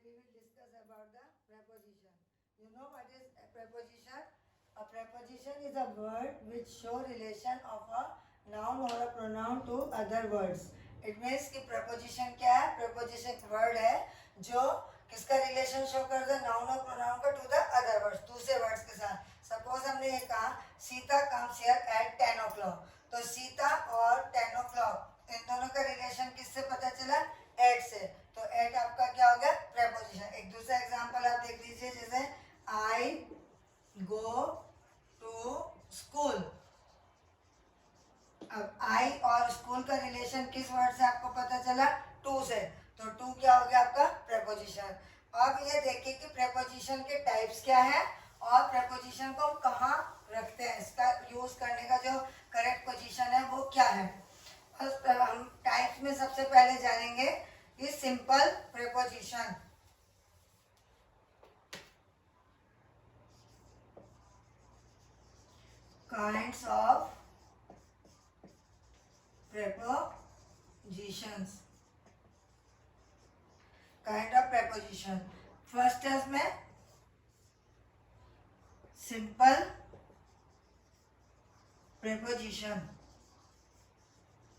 we will discuss about the preposition. You know what is a preposition? A preposition is a word which show relation of a noun or a pronoun to other words. It means कि preposition क्या है? Preposition एक word है जो किसका relation show करता है noun और pronoun का to the other words, दूसरे words के साथ. Suppose हमने ये कहा Sita comes here at 10 o'clock. तो सीता और 10 o'clock इन दोनों का relation किससे पता चला? एट से. तो एट आपका क्या हो गया? प्रेपोजिशन. एक दूसरा एग्जांपल आप देख लीजिए, जैसे आई गो टू स्कूल. अब आई और स्कूल का रिलेशन किस वर्ड से आपको पता चला? टू से. तो टू क्या हो गया आपका? प्रेपोजिशन. अब ये देखिए कि प्रेपोजिशन के टाइप्स क्या है और प्रेपोजिशन को हम कहाँ रखते हैं, इसका यूज करने का जो करेक्ट पोजीशन है वो क्या है. हम टाइप्स में सबसे पहले जानेंगे ये simple preposition. Kinds of prepositions. Kind of preposition. First है इसमें सिंपल प्रेपोजिशन.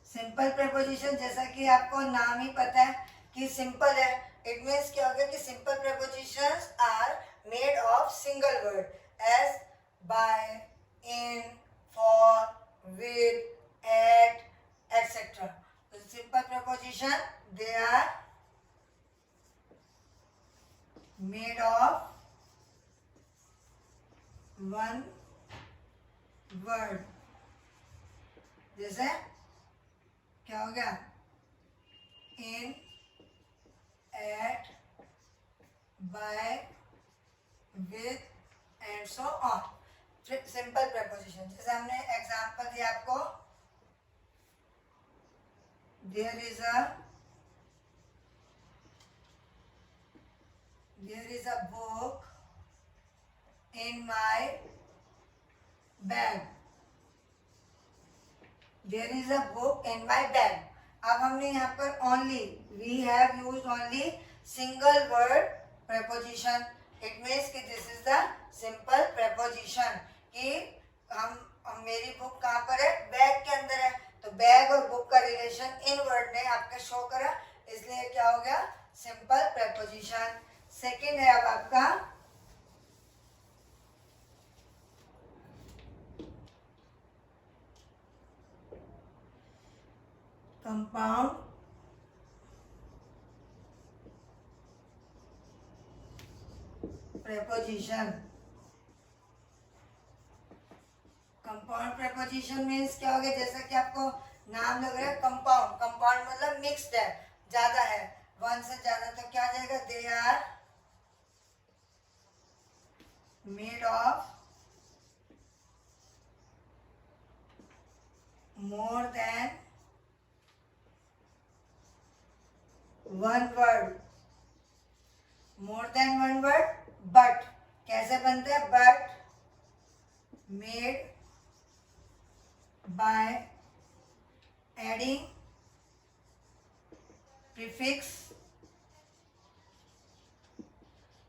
सिंपल प्रेपोजिशन जैसा कि आपको नाम ही पता है कि सिंपल है. इट मीन्स क्या हो गया कि simple prepositions are made of single word as by, in, for, with, at, etcetera. Simple preposition they are made of one word. जैसे क्या हो गया? In, at, by, with and so on. Simple preposition. जैसे हमने example दिया आपको, there is a book in my bag. There is a book in my bag. अब हमने यहाँ पर only, we have used only single word preposition. It means कि this is the simple preposition. कि हम मेरी बुक कहाँ पर है? बैग के अंदर है. तो बैग और बुक का रिलेशन इन वर्ड ने आपके शो करा, इसलिए क्या हो गया? Simple preposition. सेकेंड है अब आपका compound preposition. Compound preposition means क्या हो गया? जैसा कि आपको नाम लग रहा है कंपाउंड. कंपाउंड मतलब मिक्स्ड है, ज्यादा है, वन से ज्यादा. तो क्या आ जाएगा? They are made of more than one word. More than one word. But कैसे बनते हैं? But made by adding prefix.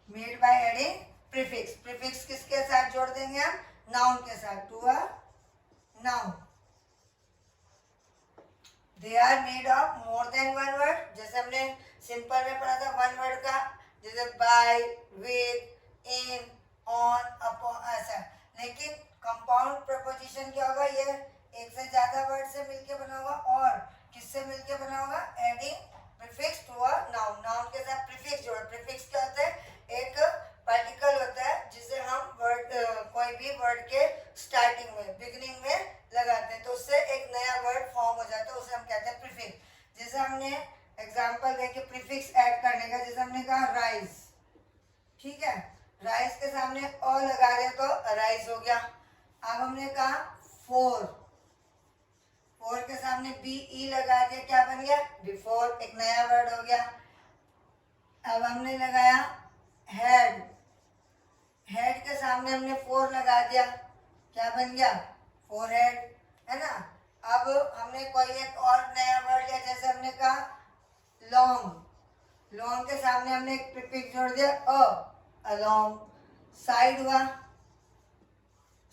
Made by adding prefix. Prefix किसके साथ जोड़ देंगे हम? नाउन के साथ. To a noun. They are made of more than one word. जैसे हमने सिंपल में पढ़ा था वन वर्ड का, जैसे by, with, in, on, upon, ऐसा. लेकिन कंपाउंड प्रेपोजिशन क्या होगा? ये एक से ज्यादा वर्ड से मिलके बना होगा. और किससे मिलके बना होगा? Adding prefix to a noun. Noun के साथ प्रीफिक्स जोड़. प्रीफिक्स क्या होता है? एक पार्टिकल होता है जिसे हम वर्ड, कोई भी वर्ड के स्टार्टिंग में, बिगिनिंग में लगाते हैं, तो उससे एक नया वर्ड फॉर्म हो जाता है, उसे हम कहते हैं प्रीफिक्स. जैसे हमने एग्जांपल देखे प्रीफिक्स ऐड करने का, जैसे हमने कहा राइस. ठीक है, राइस के सामने ओ लगा रहे तो राइस हो गया. अब हमने कहा फोर. फोर के सामने बी ई लगा दिया, क्या बन गया? बिफोर. एक नया वर्ड हो गया. अब हमने लगाया हेड. हेड के सामने हमने फोर लगा दिया, क्या बन गया? फोर हेड, है ना. अब हमने कोई एक और नया वर्ड लिया, जैसे हमने कहा लॉन्ग. लॉन्ग के सामने हमने एक प्रीफिक्स जोड़ दिया अलोंग। साइड हुआ,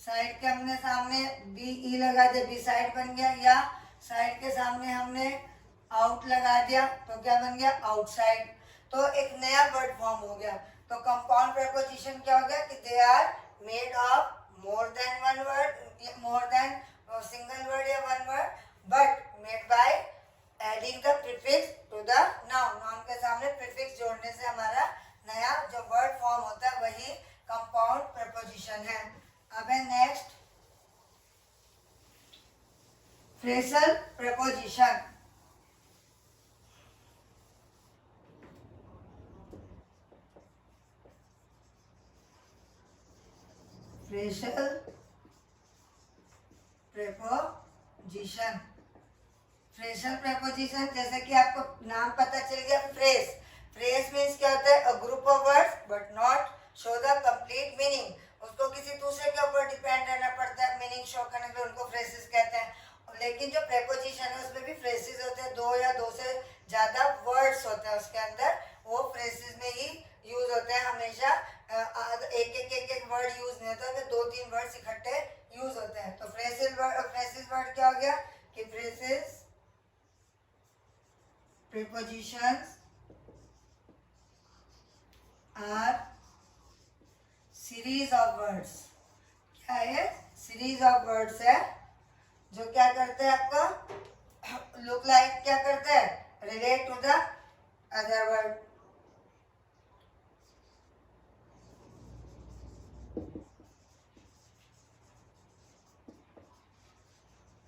साइड के हमने सामने बी ई लगा दिया, बी साइड बन गया, या साइड के सामने हमने आउट लगा दिया तो क्या बन गया, आउटसाइड। तो एक नया वर्ड फॉर्म हो गया। तो कंपाउंड प्रीपोजिशन क्या हो गया कि they are made of more than one word, more than single word या one word, but made by adding the prefix to the noun. Noun के सामने प्रीफिक्स जोड़ने से हमारा नया जो वर्ड फॉर्म होता है वही कंपाउंड प्रीपोजिशन है। अब है next phrasal preposition. Phrasal preposition, phrasal preposition जैसे कि आपको नाम पता चल गया फ्रेज। फ्रेज मीन्स क्या होता है, a group of words but not show the complete meaning. उसको किसी दूसरे के ऊपर डिपेंड रहना पड़ता है मीनिंग शो करने के लिए, उनको फ्रेजेस कहते हैं। लेकिन जो प्रीपोजिशन है उसमें भी फ्रेजेस होते हैं, दो या दो से ज्यादा वर्ड्स होते हैं उसके अंदर, वो फ्रेजेस में ही यूज होते हैं हमेशा। एक वर्ड यूज नहीं होता, दो तीन वर्ड्स इकट्ठे यूज होते हैं। तो फ्रेजेस वर्ड क्या हो गया कि phrases prepositions are series of words। क्या है, सीरीज ऑफ वर्ड्स है जो क्या करते हैं, आपका लुक लाइक क्या करते हैं, relate to the other word.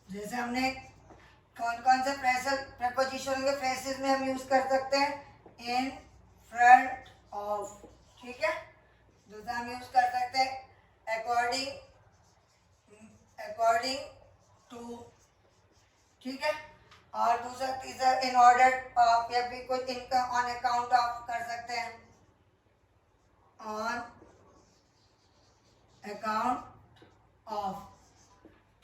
जैसे हमने कौन कौन से प्रेपोजिशन के फ्रेजेस में हम यूज कर सकते हैं, इन फ्रंट ऑफ, ठीक है। दूसरा हम यूज कर सकते हैं अकॉर्डिंग, अकॉर्डिंग टू, ठीक है। और दूसरा तीसरा इन ऑर्डर ऑफ, या फिर कुछ इनका ऑन अकाउंट ऑफ कर सकते हैं, ऑन अकाउंट ऑफ,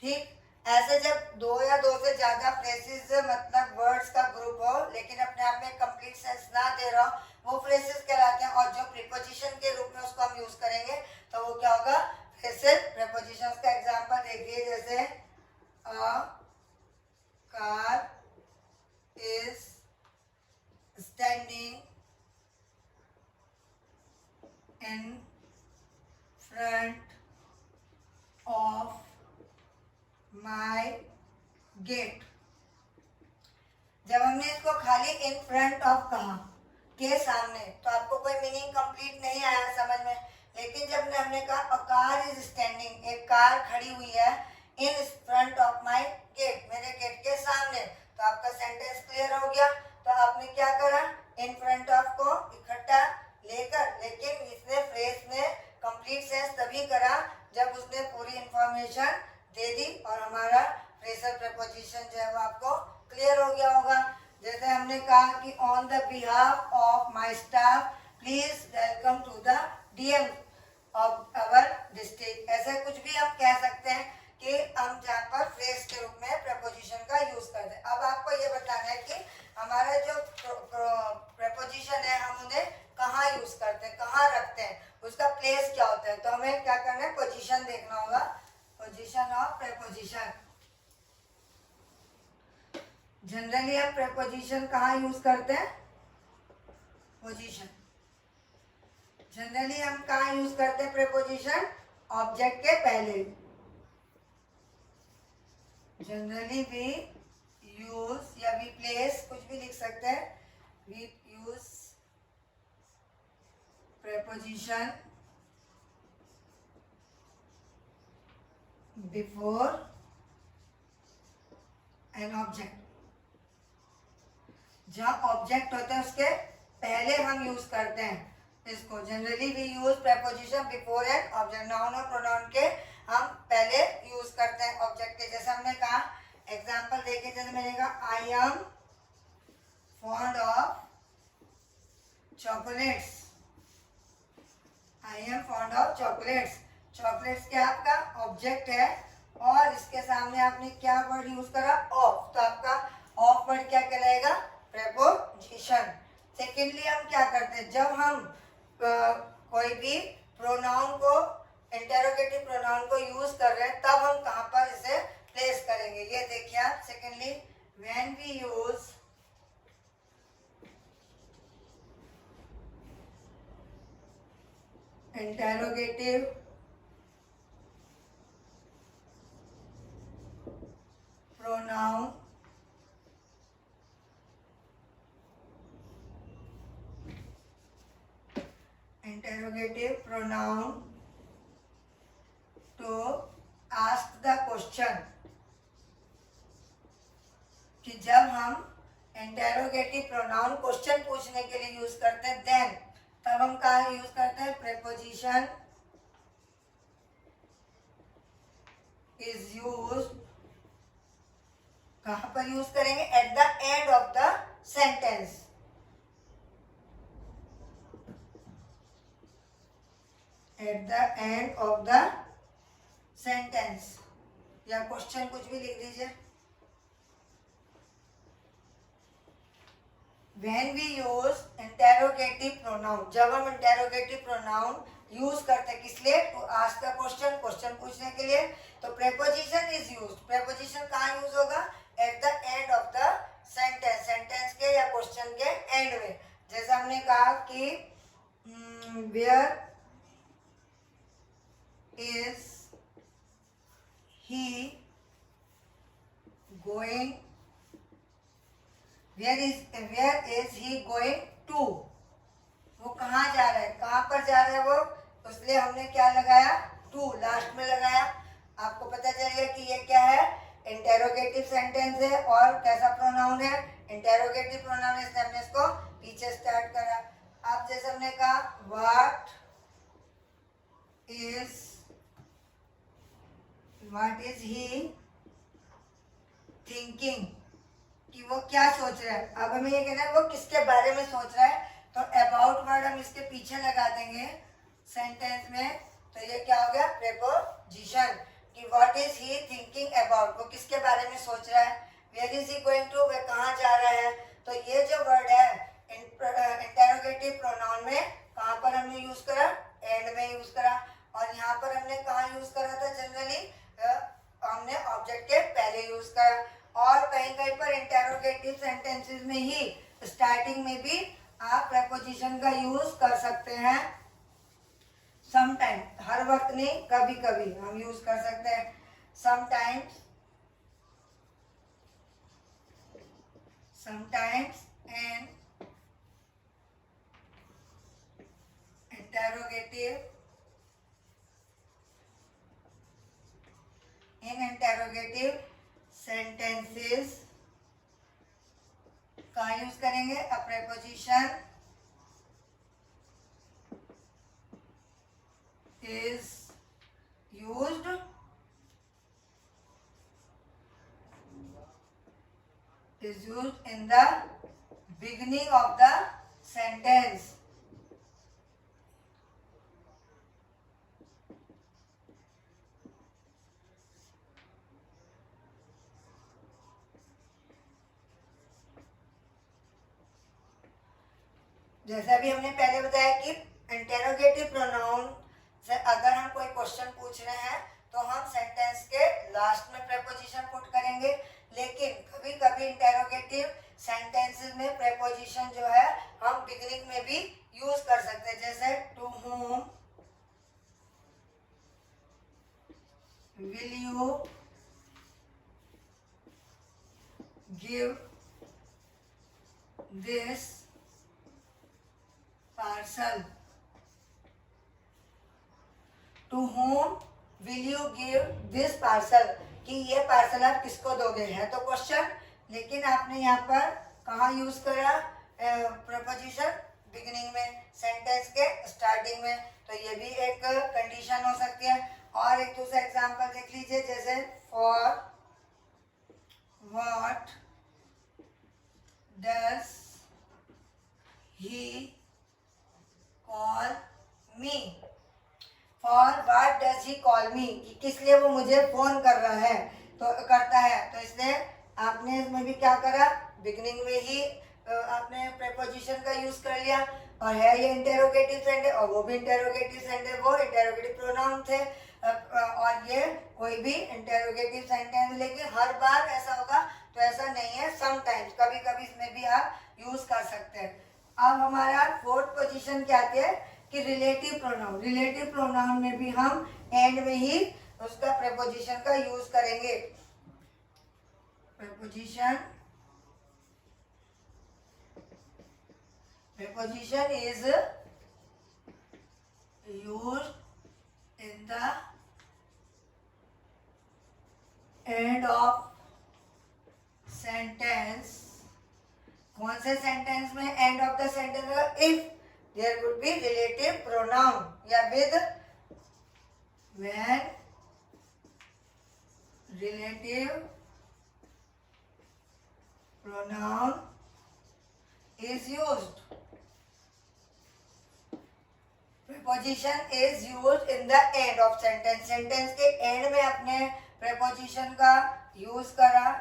ठीक। ऐसे जब दो या दो से ज्यादा फ्रेजेस मतलब वर्ड्स का ग्रुप हो लेकिन अपने आप में कंप्लीट सेंस ना दे रहा हो, वो फ्रेजेस कहलाते हैं। और जो प्रीपोजिशन के रूप में उसको हम यूज करेंगे तो वो क्या होगा, फ्रेजल प्रीपोजिशंस का एग्जांपल देखिए, जैसे a car is standing in front of my gate. जब हमने इसको खाली इन फ्रंट ऑफ कहा, के सामने, तो आपको कोई मीनिंग कंप्लीट नहीं आया समझ में। लेकिन जब हमने कहा अ कार इज स्टैंडिंग, एक कार खड़ी हुई है, in front of my gate, मेरे गेट के सामने, तो आपका सेंटेंस क्लियर हो गया। तो आपने क्या करा, इन फ्रंट ऑफ को इकट्ठा लेकर, लेकिन इसने फ्रेज ने कंप्लीट सेंस तभी करा जब उसने पूरी इंफॉर्मेशन दे दी और हमारा फ्रेजल प्रीपोजिशन जो है वो आपको क्लियर हो गया होगा। जैसे हमने कहा कि on the behalf of my staff please welcome to the DM of our district. ऐसे कुछ भी हम कह सकते हैं कि हम जहाँ पर फ्रेज के रूप में प्रीपोजिशन का यूज करते हैं। अब आपको ये बताना है कि हमारा जो प्रीपोजिशन है हम उन्हें कहाँ यूज करते हैं, कहाँ रखते हैं, उसका प्लेस क्या होता है। तो हमें क्या करना है, पोजीशन देखना होगा, पोजीशन ऑफ प्रीपोजिशन। जनरली हम प्रीपोजिशन कहाँ यूज करते हैं, पोजीशन। जनरली हम कहाँ यूज करते हैं प्रीपोजिशन, ऑब्जेक्ट के पहले। जनरली वी यूज या वी प्लेस, कुछ भी लिख सकते हैं, we use preposition before an object. जहाँ ऑब्जेक्ट होता है उसके पहले हम यूज करते हैं इसको। Generally we use preposition before an object. Noun और प्रोनाउन के हम पहले यूज करते हैं ऑब्जेक्ट के। जैसे हमने कहा, एग्जांपल देखिए, जैसे मैंने कहा I am fond of chocolates, I am fond of chocolates. Chocolates क्या आपका ऑब्जेक्ट है और इसके सामने आपने क्या वर्ड यूज करा, ऑफ। तो आपका ऑफ वर्ड क्या कहलाएगा, प्रीपोजिशन। सेकेंडली हम क्या करते हैं, जब हम कोई भी प्रोनाउन को, इंटेरोगेटिव प्रोनाउन को यूज कर रहे हैं, तब हम कहाँ पर इसे प्लेस करेंगे। ये देखिए आप, secondly when we use interrogative pronoun to ask the question, कि जब हम इंटेरोगेटिव प्रोनाउन क्वेश्चन पूछने के लिए यूज करते हैं, देन तब हम कहाँ यूज करते हैं, प्रेपोजिशन इज यूज, कहाँ पर यूज करेंगे, eight the end of the sentence. Eight the end of the sentence, या क्वेश्चन कुछ भी लिख दीजिए। When we use interrogative pronoun, जब हम interrogative pronoun यूज करते हैं, किस लिए, to ask the question, question पूछने के लिए, तो प्रेपोजिशन इज यूज, प्रेपोजिशन कहाँ यूज होगा, at the end of the sentence, sentence के या क्वेश्चन के एंड में। जैसे हमने कहा कि where is he going, Where is he going to, वो कहाँ जा रहा है, कहाँ पर जा रहा है वो, इसलिए हमने क्या लगाया, टू लास्ट में लगाया। आपको पता चलेगा कि ये क्या है, इंटेरोगेटिव सेंटेंस है और कैसा प्रोनाउन है, इंटेरोगेटिव प्रोनाउन है, इसलिए हमने इसको पीछे स्टार्ट करा। अब जैसे हमने कहा व्हाट इज ही थिंकिंग, कि वो क्या सोच रहा है। अब हमें ये कहना है वो किसके बारे में सोच रहा है, तो अबाउट वर्ड हम इसके पीछे लगा देंगे सेंटेंस में, तो ये क्या हो गया, प्रेपोजिशन, कि what is he thinking about, वो किसके बारे में सोच रहा है। Where is he going to, वह कहाँ जा रहा है। तो ये जो वर्ड है इंटेरोगेटिव प्रोनाउन में कहाँ पर हमने यूज करा, एंड में यूज करा, और यहाँ पर हमने कहाँ यूज करा था, जनरली हमने ऑब्जेक्ट के पहले यूज करा। और कहीं कहीं पर इंटेरोगेटिव सेंटेंसेस में ही स्टार्टिंग में भी आप प्रेपोजिशन का यूज कर सकते हैं, समटाइम, हर वक्त नहीं, कभी कभी हम यूज कर सकते हैं, समटाइम्स एंड इंटेरोगेटिव सेंटेंसेस का यूज करेंगे, a preposition is used in the beginning of the sentence. जैसा भी हमने पहले बताया कि इंटेरोगेटिव प्रोनाउन से अगर हम कोई क्वेश्चन पूछ रहे हैं तो हम सेंटेंस के लास्ट में प्रेपोजिशन पुट करेंगे, लेकिन कभी कभी इंटेरोगेटिव सेंटेंसेस में प्रेपोजिशन जो है हम बिगिनिंग में भी यूज कर सकते हैं। जैसे to whom will you give this parcel, to whom will you give this parcel, कि ये पार्सल आप किसको दोगे, है तो क्वेश्चन, लेकिन आपने यहाँ पर कहाँ यूज करा, प्रेपोजिशन बिगिनिंग में, सेंटेंस के स्टार्टिंग में, तो ये भी एक कंडीशन हो सकती है। और एक दूसरा एग्जांपल देख लीजिए, जैसे for what does he call me, for what does he call मी, कि किस लिए वो मुझे फोन कर रहा है, तो करता है, तो इसलिए आपने इसमें भी क्या करा, बिगिनिंग में ही आपने प्रेपोजिशन का यूज कर लिया, और है ये इंटेरोगेटिव सेंटेंस, और वो भी इंटेरोगेटिव सेंटेंस, वो इंटेरोगेटिव प्रोनाउन थे, और ये कोई भी इंटेरोगेटिव सेंटेंस, लेकिन हर बार ऐसा होगा तो ऐसा नहीं है, समटाइम्स कभी कभी इसमें भी आप यूज कर सकते हैं। अब हमारा फोर्थ पोजीशन क्या है कि रिलेटिव प्रोनाउन। रिलेटिव प्रोनाउन में भी हम एंड में ही उसका प्रेपोजिशन का यूज करेंगे। preposition is used in the end of sentence। कौन से सेंटेंस में एंड ऑफ द सेंटेंस होगा? If there would be relative pronoun, या with when relative pronoun is used। preposition is used in the end of sentence। sentence के end में अपने preposition का use करा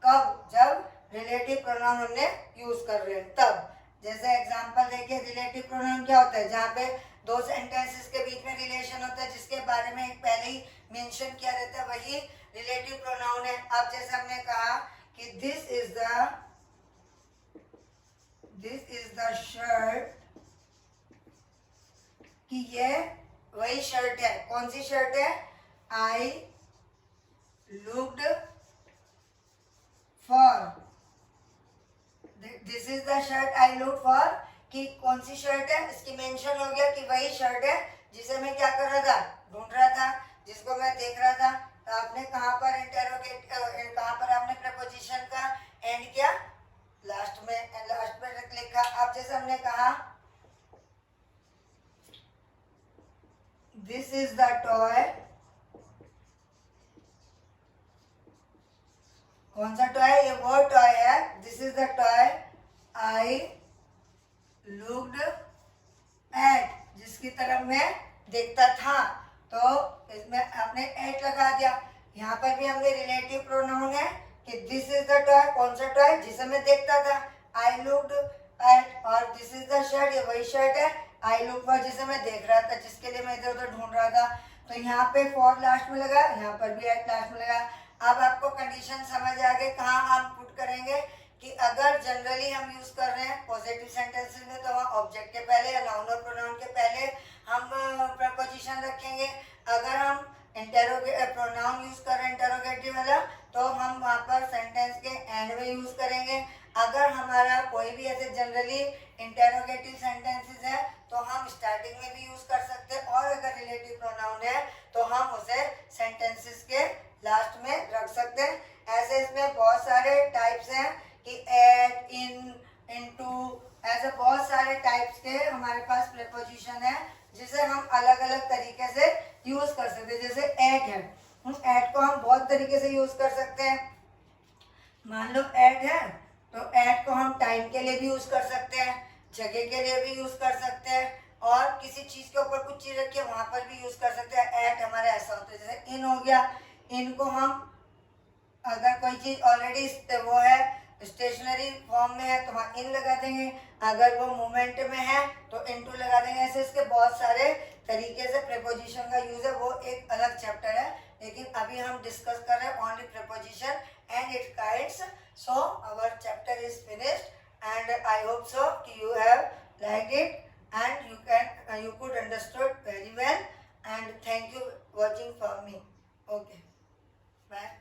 कब? जब relative pronoun हमने use कर रहे हैं तब। जैसे एग्जांपल देखिए, रिलेटिव प्रोनाउन क्या होता है? जहाँ पे दो सेंटेंसेस के बीच में रिलेशन होता है, जिसके बारे में पहले ही मेंशन किया रहता है, वही रिलेटिव प्रोनाउन है। अब जैसे हमने कहा कि दिस इज द शर्ट, कि ये वही शर्ट है। कौन सी शर्ट है? I looked for, this is the shirt I look for, कि कौन सी शर्ट है? इसकी मेंशन हो गया कि वही शर्ट है जिसे मैं क्या कर रहा था? ढूंढ रहा था, जिसको मैं देख रहा था। तो आपने कहाँ पर कहाँ पर आपने प्रपोजिशन का एंड किया? लास्ट में लिखा। अब जैसे हमने कहा दिस इज द टॉय, कौन सा टॉय? ये वो टॉय है, this is the toy I looked at, जिसकी तरफ मैं देखता था। तो इसमें आपने एट लगा दिया। यहाँ पर भी हमने रिलेटिव प्रोनाउन है कि दिस इज द टॉय, कौन सा टॉय? जिसे मैं देखता था, आई लुक्ड एट, और दिस इज द शर्ट, ये वही शर्ट है, आई लुक फॉर, जिसे मैं देख रहा था, जिसके लिए मैं इधर उधर ढूंढ रहा था। तो यहाँ पे फॉर लास्ट में लगा, यहाँ पर भी एट लास्ट में लगा। अब आपको कंडीशन समझ आ गई कहाँ हम पुट करेंगे, कि अगर जनरली हम यूज कर रहे हैं पॉजिटिव सेंटेंसेस में, तो वहाँ ऑब्जेक्ट के पहले या नाउन और प्रोनाउन के पहले हम प्रपोजिशन रखेंगे। अगर हम प्रोनाउन यूज कर रहे हैं इंटरोगेटिव वाला, तो हम वहाँ पर सेंटेंस के एंड में यूज करेंगे। अगर हमारा कोई भी ऐसे जनरली इंटरोगेटिव सेंटेंसेस है, तो हम स्टार्टिंग में भी यूज कर सकते हैं, और अगर रिलेटिव प्रोनाउन है तो हम उसे सेंटेंसेस के लास्ट में रख सकते हैं। ऐसे इसमें बहुत सारे टाइप्स हैं कि एट, इन, इनटू, ऐसे बहुत सारे टाइप्स के हमारे पास प्रीपोजिशन है, जिसे हम अलग अलग तरीके से यूज कर सकते हैं। जैसे एट है, एट को हम बहुत तरीके से यूज कर सकते हैं। मान लो एट है, तो एट को हम टाइम के लिए भी यूज कर सकते हैं, जगह के लिए भी यूज कर सकते हैं, और किसी चीज के ऊपर कुछ चीज रखी है वहां पर भी यूज कर सकते हैं। एट हमारा ऐसा होता है। जैसे इन हो गया, इन को हम अगर कोई चीज ऑलरेडी वो है स्टेशनरी फॉर्म में है तो वहाँ इन लगा देंगे, अगर वो मूवमेंट में है तो इनटू लगा देंगे। ऐसे इसके बहुत सारे तरीके से प्रीपोजिशन का यूज है, वो एक अलग चैप्टर है, लेकिन अभी हम डिस्कस कर रहे हैं only preposition and its kinds. So our chapter is finished and I hope so कि you have liked it and you could understood very well, and thank you watching for me. Okay, bye.